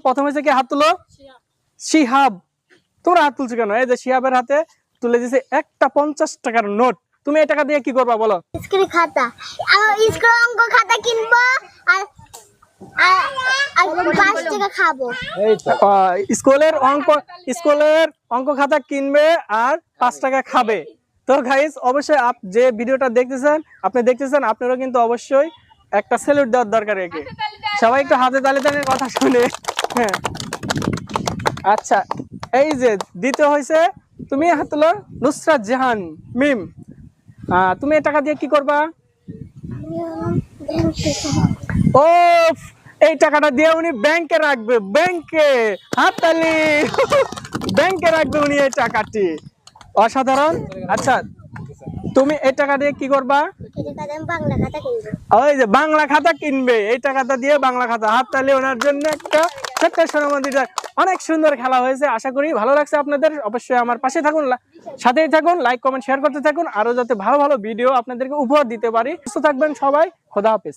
প্রথমে যে কি হাত তুলো? শিহাব। তোমরা হাত তুলছো কেন? এই যে শিহাবের হাতে তুলে দিছে একটা 50 টাকার নোট। তুমি এই টাকা দিয়ে কি করবা বলো? স্কুল খাতা, আমার স্কুল অঙ্ক খাতা কিনবো আর আর 5 টাকা খাবো। স্কুলের অঙ্ক খাতা কিনবে আর 5 টাকা খাবে। তো গাইস অবশ্যই যে ভিডিওটা দেখতেছেন আপনারা কিন্তু অবশ্যই একটা স্যালুট দেওয়ার দরকার। একে সবাই একটু হাতে তালি তালির কথা শুনে। হ্যাঁ আচ্ছা, এই যে দ্বিতীয় হয়েছে, তুমি হাত তুলো, নুসরাত জাহান মিম। তুমি এই টাকা দিয়ে কি করবা? ও, এই টাকাটা দিয়ে উনি ব্যাংকে রাখবে। ব্যাংকে হাততালি। ব্যাংকে রাখবে উনি এই টাকাটি। অসাধারণ। আচ্ছা, তুমি এই টাকা দিয়ে কি করবা? বাংলা খাতা কিনবো। ওই যে বাংলা খাতা কিনবে। এই টাকাটা দিয়ে বাংলা খাতা। হাততালি ওনার জন্য একটা ছোট্ট সোনামন্দির। অনেক সুন্দর খেলা হয়েছে, আশা করি ভালো লাগছে আপনাদের। অবশ্যই আমার পাশে থাকুন, সাথেই থাকুন, লাইক কমেন্ট শেয়ার করতে থাকুন, আরো যাতে ভালো ভালো ভিডিও আপনাদেরকে উপহার দিতে পারি। সুস্থ থাকবেন সবাই, খোদা হাফেজ।